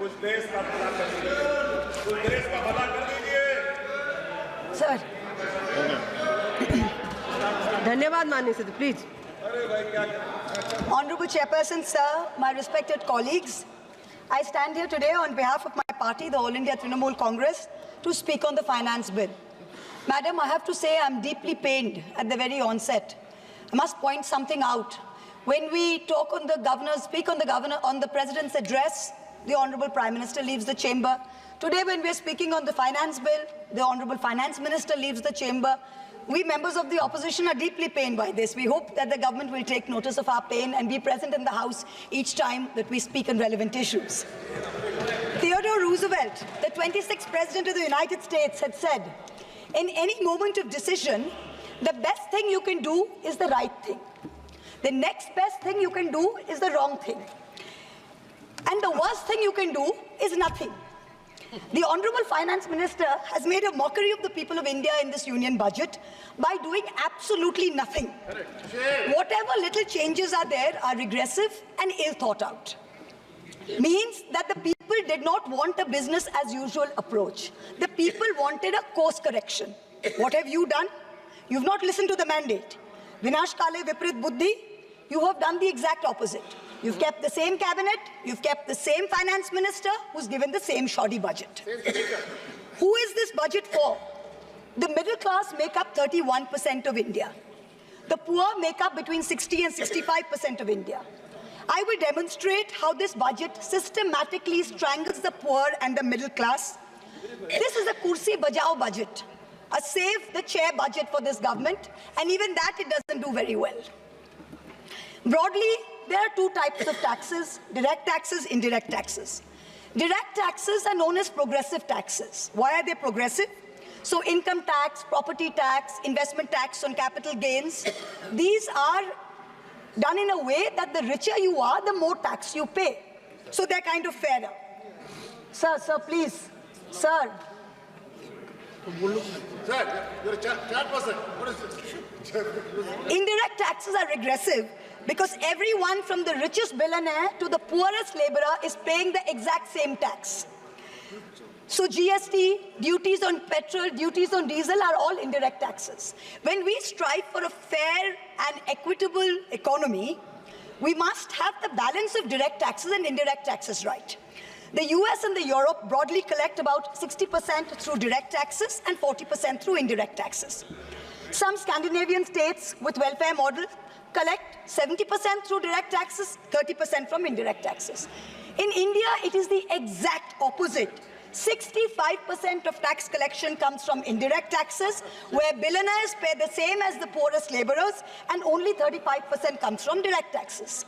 कुछ देश का भला कर दीजिए, कुछ देश का भला कर दीजिए। सर धन्यवाद माननीय सदस्य, please. Honorable Chairperson, sir, my respected colleagues, I stand here today on behalf of my party, the All India Trinamool Congress, to speak on the finance bill. Madam, I have to say I'm deeply pained at the very onset. I must point something out. When we talk on the governor's, speak on the president's address, the Honorable Prime Minister leaves the chamber. Today, when we are speaking on the finance bill, the Honorable Finance Minister leaves the chamber. We members of the opposition are deeply pained by this. We hope that the government will take notice of our pain and be present in the House each time that we speak on relevant issues. Theodore Roosevelt, the 26th President of the United States, had said, in any moment of decision, the best thing you can do is the right thing. The next best thing you can do is the wrong thing. And the worst thing you can do is nothing. The Honorable Finance Minister has made a mockery of the people of India in this union budget by doing absolutely nothing. Whatever little changes are there are regressive and ill thought out. Means that the people did not want a business as usual approach. The people wanted a course correction. What have you done? You've not listened to the mandate. Vinash Kale Viprit Buddhi, you have done the exact opposite. You've kept the same cabinet, you've kept the same finance minister who's given the same shoddy budget. Who is this budget for? The middle class make up 31% of India. The poor make up between 60 and 65% of India. I will demonstrate how this budget systematically strangles the poor and the middle class. This is a kursi bajao budget, a save the chair budget for this government, and even that it doesn't do very well. Broadly, there are two types of taxes: direct taxes, indirect taxes. Direct taxes are known as progressive taxes. Why are they progressive? So income tax, property tax, investment tax on capital gains, these are done in a way that the richer you are, the more tax you pay. So they're kind of fairer. Sir, please. Sir. Sir, you're a chat person. What is it? Indirect taxes are regressive because everyone from the richest billionaire to the poorest laborer is paying the exact same tax. So GST, duties on petrol, duties on diesel are all indirect taxes. When we strive for a fair and equitable economy, we must have the balance of direct taxes and indirect taxes right. The US and the Europe broadly collect about 60% through direct taxes and 40% through indirect taxes. Some Scandinavian states with welfare models collect 70% through direct taxes, 30% from indirect taxes. In India, it is the exact opposite. 65% of tax collection comes from indirect taxes, where billionaires pay the same as the poorest laborers, and only 35% comes from direct taxes.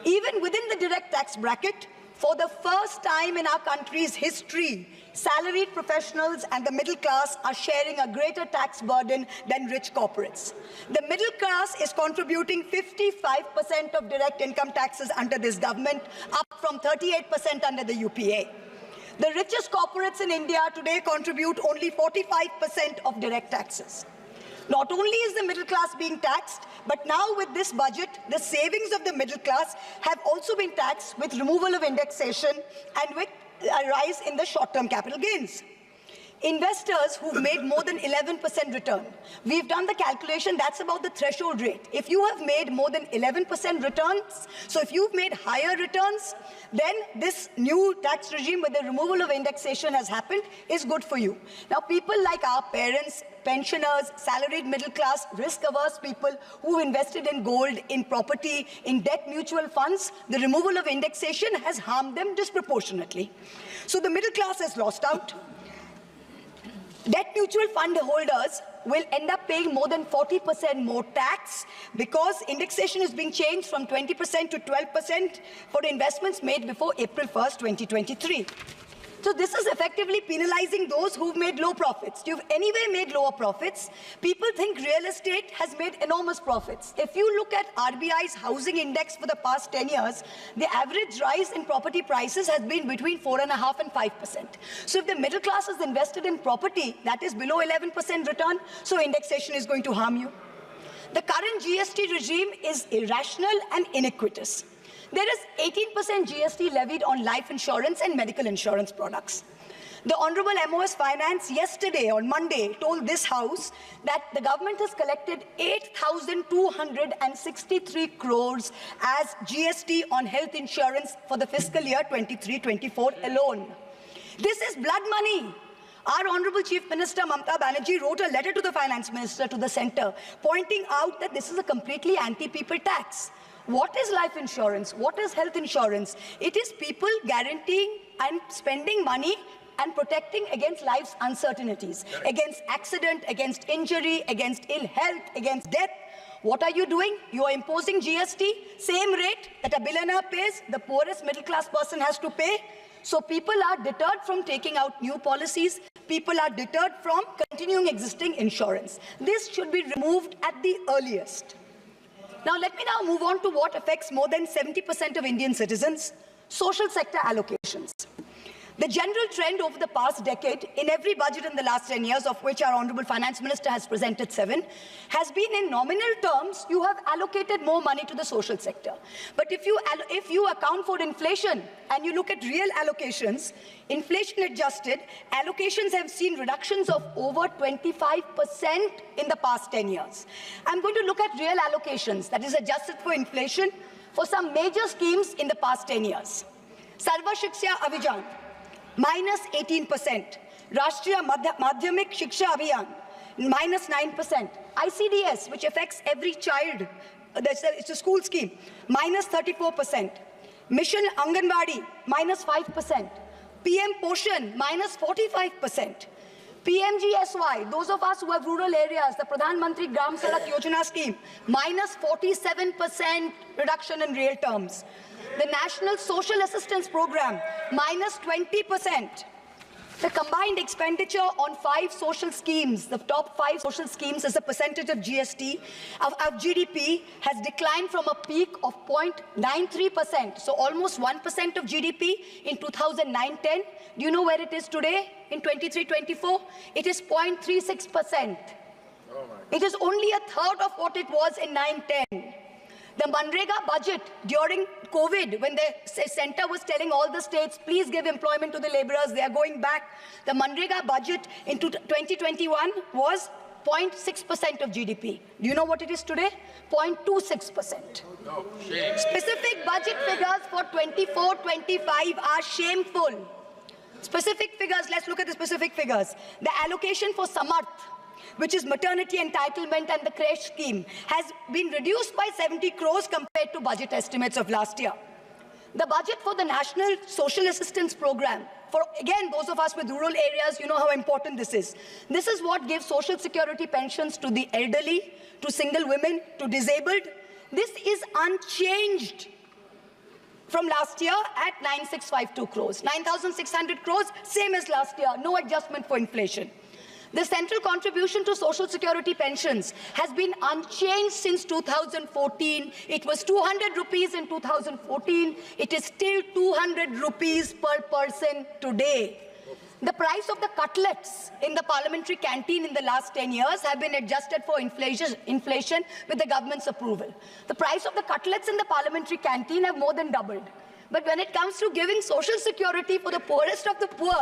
Even within the direct tax bracket, for the first time in our country's history, salaried professionals and the middle class are sharing a greater tax burden than rich corporates. The middle class is contributing 55% of direct income taxes under this government, up from 38% under the UPA. The richest corporates in India today contribute only 45% of direct taxes. Not only is the middle class being taxed, but now with this budget, the savings of the middle class have also been taxed with removal of indexation and with a rise in the short-term capital gains. Investors who've made more than 11% return, we've done the calculation, that's about the threshold rate. If you have made more than 11% returns, so if you've made higher returns, then this new tax regime with the removal of indexation has happened is good for you. Now, people like our parents, pensioners, salaried middle class, risk-averse people who invested in gold, in property, in debt mutual funds, the removal of indexation has harmed them disproportionately. So the middle class has lost out. Debt mutual fund holders will end up paying more than 40% more tax because indexation is being changed from 20% to 12% for investments made before April 1st, 2023. So this is effectively penalizing those who've made low profits. You've anyway made lower profits. People think real estate has made enormous profits. If you look at RBI's housing index for the past 10 years, the average rise in property prices has been between 4.5% and 5%. So if the middle class is invested in property, that is below 11% return, so indexation is going to harm you. The current GST regime is irrational and iniquitous. There is 18% GST levied on life insurance and medical insurance products. The Honorable MOS Finance yesterday, on Monday, told this House that the government has collected 8,263 crores as GST on health insurance for the fiscal year 23-24 alone. This is blood money. Our Honorable Chief Minister Mamata Banerjee wrote a letter to the Finance Minister, to the Centre, pointing out that this is a completely anti-people tax. What is life insurance? What is health insurance? It is people guaranteeing and spending money and protecting against life's uncertainties, against accident, against injury, against ill health, against death. What are you doing? You are imposing GST, same rate that a billionaire pays, the poorest middle class person has to pay. So people are deterred from taking out new policies. People are deterred from continuing existing insurance. This should be removed at the earliest. Now let me now move on to what affects more than 70% of Indian citizens, social sector allocations. The general trend over the past decade, in every budget in the last 10 years, of which our Honorable Finance Minister has presented 7, has been in nominal terms, you have allocated more money to the social sector. But if you account for inflation and you look at real allocations, inflation adjusted, allocations have seen reductions of over 25% in the past 10 years. I'm going to look at real allocations, that is adjusted for inflation, for some major schemes in the past 10 years. Sarva Shiksha Abhijan, minus 18%. Rashtriya Madhyamik Shiksha Abhiyan, minus 9%. ICDS, which affects every child, it's a school scheme, minus 34%. Mission Anganwadi, minus 5%. PM Poshan, minus 45%. PMGSY, those of us who have rural areas, the Pradhan Mantri Gram Sadak Yojana scheme, minus 47% reduction in real terms. The National Social Assistance Program, minus 20%. The combined expenditure on 5 social schemes, the top 5 social schemes as a percentage of GST, of GDP, has declined from a peak of 0.93%, so almost 1% of GDP in 2009-10. Do you know where it is today in 23-24? It is 0.36%. It is only a third of what it was in 9-10. The Manrega budget during COVID, when the centre was telling all the states, please give employment to the labourers, they are going back. The Manrega budget in 2021 was 0.6% of GDP. Do you know what it is today? 0.26%. No, shame. Specific budget figures for 24-25 are shameful. Specific figures, let's look at the specific figures. The allocation for Samarth, which is maternity entitlement and the creche scheme, has been reduced by 70 crores compared to budget estimates of last year. The budget for the National Social Assistance Program, for again those of us with rural areas, you know how important this is. This is what gives social security pensions to the elderly, to single women, to disabled. This is unchanged from last year at 9,652 crores. 9,600 crores, same as last year, no adjustment for inflation. The central contribution to social security pensions has been unchanged since 2014. It was 200 rupees in 2014. It is still 200 rupees per person today. The price of the cutlets in the parliamentary canteen in the last 10 years have been adjusted for inflation with the government's approval. The price of the cutlets in the parliamentary canteen have more than doubled. But when it comes to giving social security for the poorest of the poor,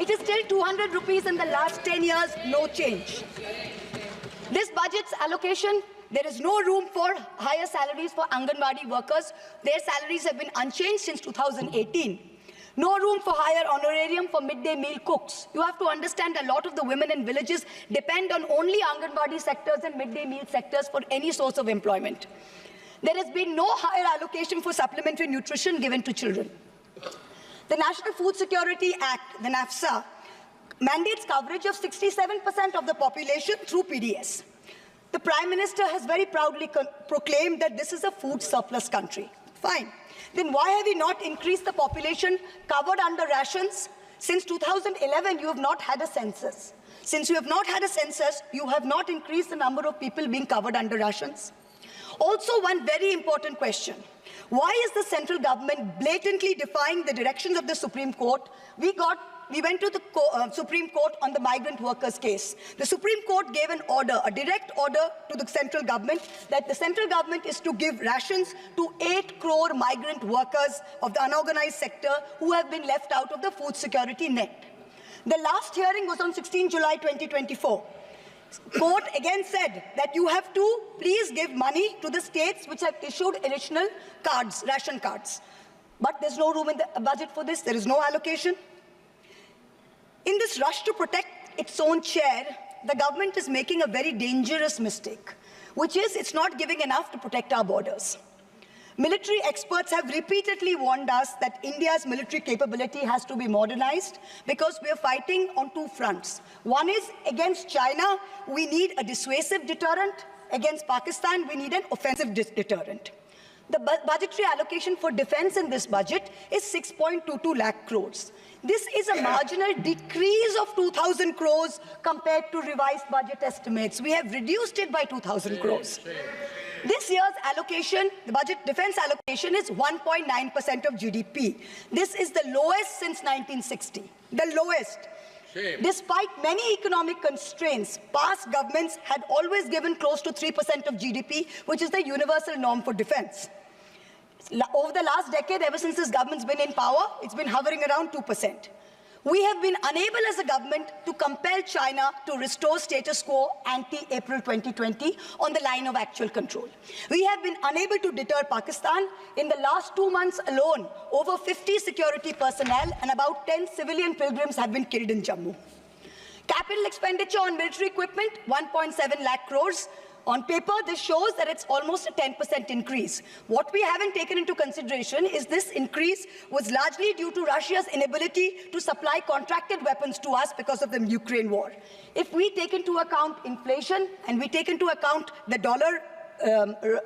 it is still 200 rupees in the last 10 years, no change. This budget's allocation, there is no room for higher salaries for Anganwadi workers. Their salaries have been unchanged since 2018. No room for higher honorarium for midday meal cooks. You have to understand a lot of the women in villages depend on only Anganwadi sectors and midday meal sectors for any source of employment. There has been no higher allocation for supplementary nutrition given to children. The National Food Security Act, the NAFSA, mandates coverage of 67% of the population through PDS. The Prime Minister has very proudly proclaimed that this is a food surplus country. Fine. Then why have we not increased the population covered under rations? Since 2011, you have not had a census. Since you have not had a census, you have not increased the number of people being covered under rations. Also, one very important question. Why is the central government blatantly defying the directions of the Supreme Court? We went to the Supreme Court on the migrant workers case. The Supreme Court gave an order, a direct order to the central government, that the central government is to give rations to 8 crore migrant workers of the unorganized sector who have been left out of the food security net. The last hearing was on 16 July 2024. Court again said that you have to please give money to the states which have issued additional cards, ration cards. But there's no room in the budget for this. There is no allocation. In this rush to protect its own chair, the government is making a very dangerous mistake, which is it's not giving enough to protect our borders. Military experts have repeatedly warned us that India's military capability has to be modernized because we are fighting on two fronts. One is against China, we need a dissuasive deterrent. Against Pakistan, we need an offensive deterrent. The budgetary allocation for defense in this budget is 6.22 lakh crores. This is a marginal decrease of 2,000 crores compared to revised budget estimates. We have reduced it by 2,000 crores. This year's allocation, the budget defense allocation, is 1.9% of GDP. This is the lowest since 1960, the lowest. Shame. Despite many economic constraints, past governments had always given close to 3% of GDP, which is the universal norm for defense. Over the last decade, ever since this government's been in power, it's been hovering around 2%. We have been unable as a government to compel China to restore status quo ante-April 2020 on the line of actual control. We have been unable to deter Pakistan. In the last 2 months alone, over 50 security personnel and about 10 civilian pilgrims have been killed in Jammu. Capital expenditure on military equipment, 1.7 lakh crores. On paper, this shows that it's almost a 10% increase. What we haven't taken into consideration is this increase was largely due to Russia's inability to supply contracted weapons to us because of the Ukraine war. If we take into account inflation and we take into account the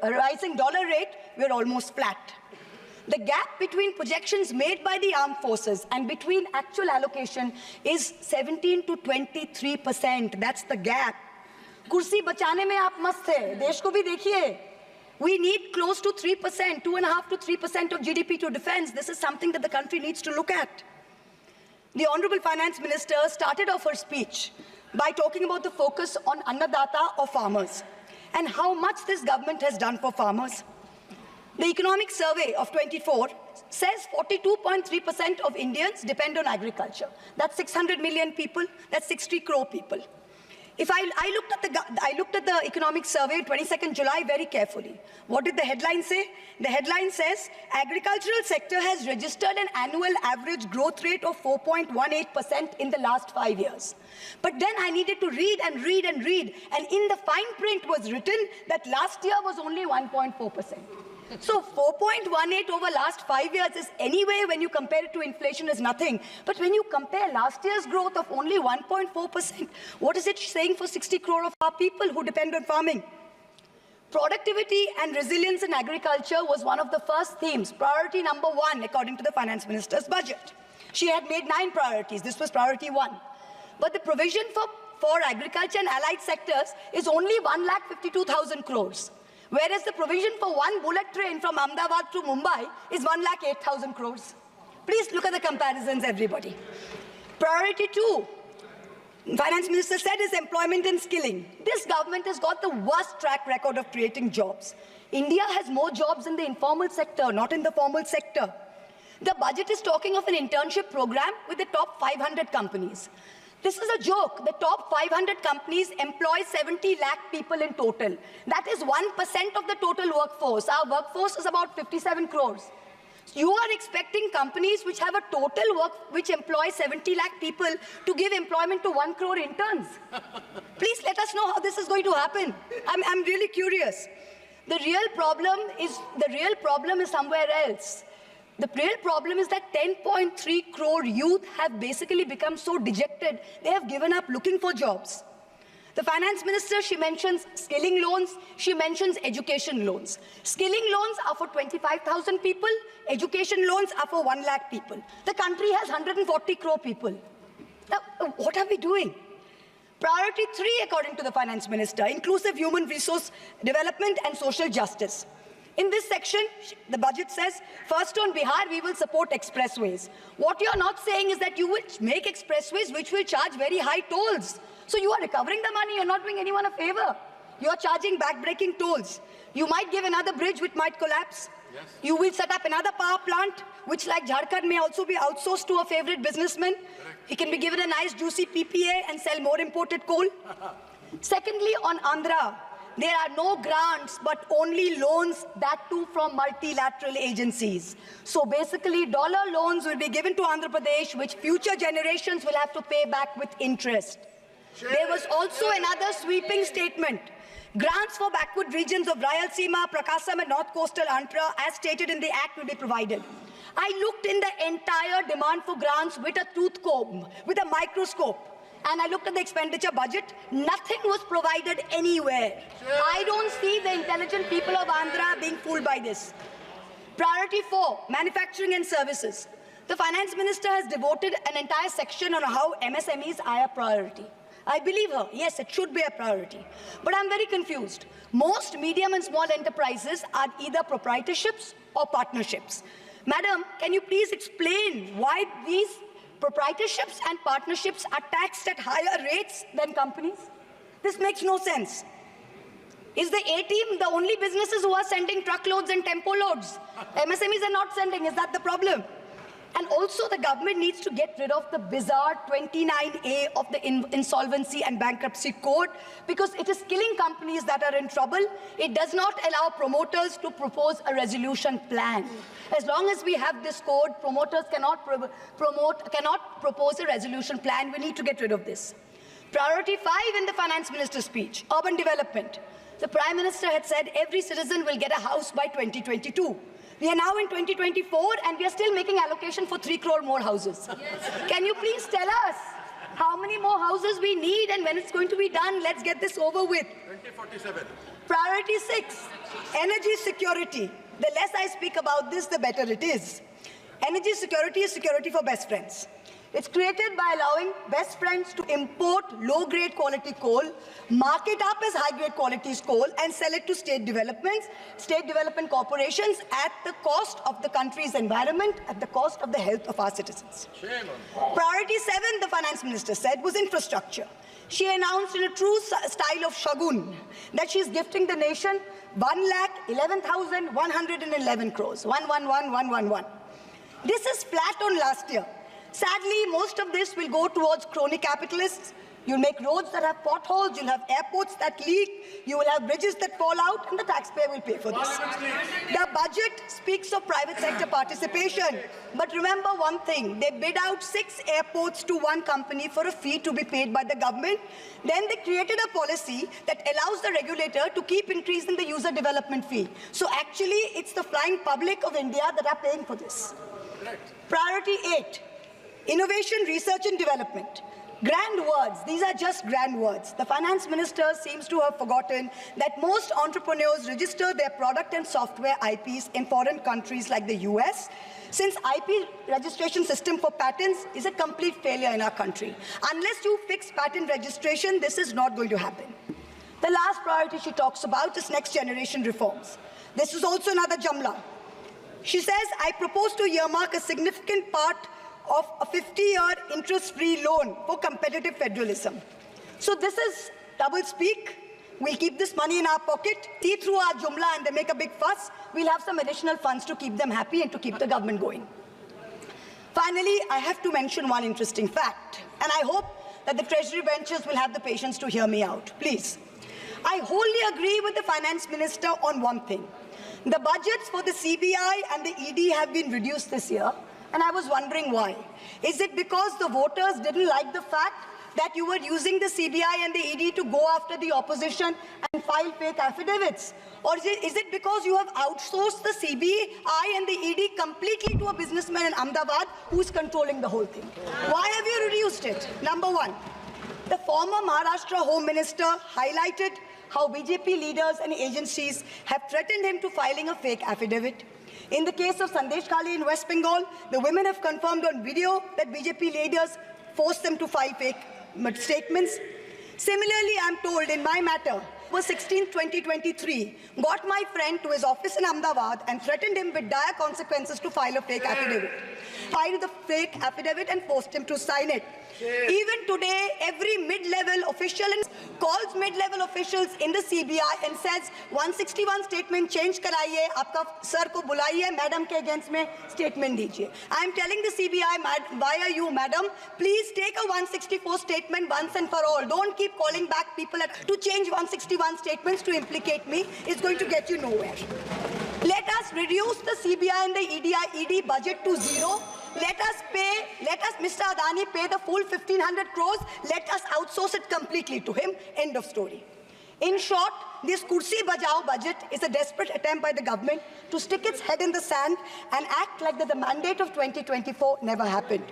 rising dollar rate, we're almost flat. The gap between projections made by the armed forces and between actual allocation is 17 to 23%. That's the gap. कुर्सी बचाने में आप मस्त थे, देश को भी देखिए. We need close to 3%, 2.5 to 3% of GDP to defense. This is something that the country needs to look at. The Honorable Finance Minister started off her speech by talking about the focus on Annadata or farmers and how much this government has done for farmers. The Economic Survey of 24 says 42.3% of Indians depend on agriculture. That's 600 million people, that's 60 crore people. If I looked at the Economic Survey, 22nd July, very carefully. What did the headline say? The headline says, agricultural sector has registered an annual average growth rate of 4.18% in the last 5 years. But then I needed to read and read and read, and in the fine print was written that last year was only 1.4%. So 4.18 over last 5 years is anyway, when you compare it to inflation, is nothing. But when you compare last year's growth of only 1.4%, what is it saying for 60 crore of our people who depend on farming? Productivity and resilience in agriculture was one of the first themes, priority number 1, according to the Finance Minister's budget. She had made 9 priorities. This was priority 1. But the provision for agriculture and allied sectors is only 1,52,000 crores. Whereas the provision for one bullet train from Ahmedabad to Mumbai is 1,08,000 crores. Please look at the comparisons, everybody. Priority 2, Finance Minister said, is employment and skilling. This government has got the worst track record of creating jobs. India has more jobs in the informal sector, not in the formal sector. The budget is talking of an internship program with the top 500 companies. This is a joke. The top 500 companies employ 70 lakh people in total. That is 1% of the total workforce. Our workforce is about 57 crores. You are expecting companies which have a total which employ 70 lakh people to give employment to 1 crore interns. Please let us know how this is going to happen. I'm really curious. The real problem is somewhere else. The real problem is that 10.3 crore youth have basically become so dejected, they have given up looking for jobs. The Finance Minister, she mentions skilling loans, she mentions education loans. Skilling loans are for 25,000 people, education loans are for 1 lakh people. The country has 140 crore people. Now, what are we doing? Priority 3, according to the Finance Minister, inclusive human resource development and social justice. In this section, the budget says, first on Bihar, we will support expressways. What you're not saying is that you will make expressways which will charge very high tolls. So you are recovering the money, you're not doing anyone a favor. You're charging back-breaking tolls. You might give another bridge which might collapse. Yes. You will set up another power plant, which like Jharkhand may also be outsourced to a favorite businessman. He can be given a nice juicy PPA and sell more imported coal. Secondly, on Andhra, there are no grants, but only loans, that too from multilateral agencies. So basically, dollar loans will be given to Andhra Pradesh, which future generations will have to pay back with interest. There was also another sweeping statement. Grants for backward regions of Rayalaseema, Prakasam and North Coastal Andhra, as stated in the Act, will be provided. I looked in the entire demand for grants with a tooth comb, with a microscope. And I looked at the expenditure budget. Nothing was provided anywhere. I don't see the intelligent people of Andhra being fooled by this. Priority 4, manufacturing and services. The finance minister has devoted an entire section on how MSMEs are a priority. I believe her. Yes, it should be a priority. But I'm very confused. Most medium and small enterprises are either proprietorships or partnerships. Madam, can you please explain why these proprietorships and partnerships are taxed at higher rates than companies? This makes no sense. Is the A-team the only businesses who are sending truckloads and tempo loads? MSMEs are not sending. Is that the problem? And also the government needs to get rid of the bizarre 29A of the Insolvency and Bankruptcy Code, because it is killing companies that are in trouble. It does not allow promoters to propose a resolution plan. As long as we have this code, promoters cannot propose a resolution plan. We need to get rid of this. Priority 5 in the finance minister's speech, urban development. The Prime Minister had said every citizen will get a house by 2022. We are now in 2024 and we are still making allocation for 3 crore more houses. Yes. Can you please tell us how many more houses we need and when it's going to be done? Let's get this over with. 2047. Priority 6, energy security. The less I speak about this, the better it is. Energy security is security for best friends. It's created by allowing best friends to import low-grade quality coal, mark it up as high-grade quality coal, and sell it to state development corporations at the cost of the country's environment, at the cost of the health of our citizens. Priority 7, the finance minister said, was infrastructure. She announced in a true style of Shagun that she's gifting the nation 1,11,111 crores. 111,111. This is flat on last year. Sadly, most of this will go towards crony capitalists. You'll make roads that have potholes, you'll have airports that leak, you will have bridges that fall out, and the taxpayer will pay for this. The budget speaks of private sector participation. But remember one thing, they bid out 6 airports to one company for a fee to be paid by the government. Then they created a policy that allows the regulator to keep increasing the user development fee. So actually, it's the flying public of India that are paying for this. Priority 8. Innovation, research and development. Grand words, these are just grand words. The finance minister seems to have forgotten that most entrepreneurs register their product and software IPs in foreign countries like the US, since IP registration system for patents is a complete failure in our country. Unless you fix patent registration, this is not going to happen. The last priority she talks about is next generation reforms. This is also another Jamla. She says, I propose to earmark a significant part of a 50-year interest-free loan for competitive federalism. So this is double speak. We'll keep this money in our pocket, see through our Jumla and they make a big fuss. We'll have some additional funds to keep them happy and to keep the government going. Finally, I have to mention one interesting fact, and I hope that the Treasury benches will have the patience to hear me out. Please. I wholly agree with the finance minister on one thing. The budgets for the CBI and the ED have been reduced this year. And I was wondering why. Is it because the voters didn't like the fact that you were using the CBI and the ED to go after the opposition and file fake affidavits? Or is it because you have outsourced the CBI and the ED completely to a businessman in Ahmedabad who's controlling the whole thing? Why have you reduced it? Number one, the former Maharashtra Home Minister highlighted how BJP leaders and agencies have threatened him to filing a fake affidavit. In the case of Sandesh Khali in West Bengal, the women have confirmed on video that BJP leaders forced them to file fake statements. Similarly, I'm told in my matter was 16, 2023, got my friend to his office in Ahmedabad and threatened him with dire consequences to file a fake affidavit. Filed the fake affidavit and forced him to sign it. Even today, every mid-level official calls mid-level officials in the CBI and says 161 statement change karaiye, aapka sir ko bulaiye, madam ke against mein statement dijiye. I am telling the CBI, why are you, madam? Please take a 164 statement once and for all. Don't keep calling back people to change 161 statements to implicate me. It's going to get you nowhere. Let us reduce the CBI and the ED budget to zero. Let us, Mr. Adani, pay the full 1,500 crores. Let us outsource it completely to him. End of story. In short, this Kursi Bajao budget is a desperate attempt by the government to stick its head in the sand and act like that the mandate of 2024 never happened.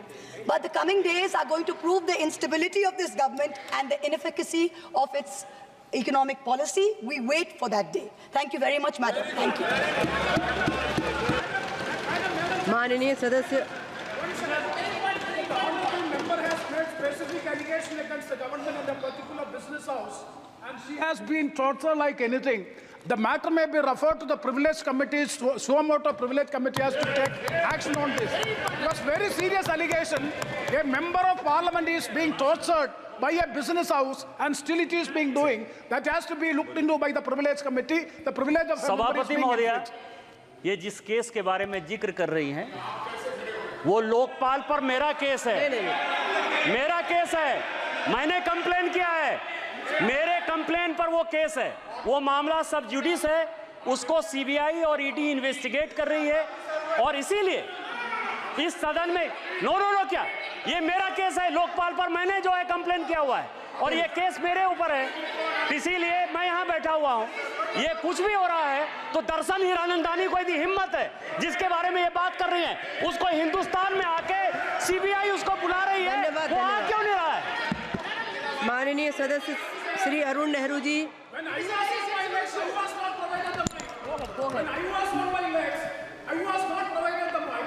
But the coming days are going to prove the instability of this government and the inefficacy of its economic policy. We wait for that day. Thank you very much, madam. Thank you. माननीय सदस्य The honorable member has made specific allegation against the government and a particular business house, and she has been tortured like anything. The matter may be referred to the privilege committee. Suamoto privilege committee has to take action on this. Because very serious allegation. A member of parliament is being tortured by a business house, and still it is being doing. That has to be looked into by the privilege committee. The privilege of सभापति महोदया, ये जिस case के बारे में जिक्र कर रही हैं, वो लोकपाल पर मेरा केस है। मेरा केस है, मैंने कंप्लेन किया है, मेरे कंप्लेन पर वो केस है। वो मामला सब जुडिस है, उसको सीबीआई और ईडी इन्वेस्टिगेट कर रही है, और इसीलिए इस सदन में नो क्या, ये मेरा केस है, लोकपाल पर मैंने जो है कंप्लेन किया हुआ है, और ये केस मेरे ऊपर है, इसीलिए मैं यहाँ बैठा हुआ हूँ। ये कुछ भी हो रहा है तो दरअसल हीरानंदानी को यदि हिम्मत है जिसके बारे में ये बात कर रही है, उसको हिंदुस्तान में आके सीबीआई उसको बुला रही है, वो आ क्यों नहीं रहा है? माननीय सदस्य Shri Arun Nehru ji. When I was on my legs, I was not provided the mic. When I was on my legs, I was not provided the mic.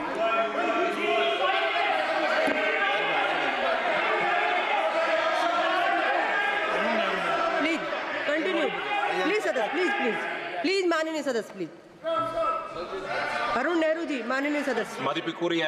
Please continue. Please सदस्य, please माननीय सदस्य, please. अरुण नेहरू जी, माननीय सदस्य। Madipikuria.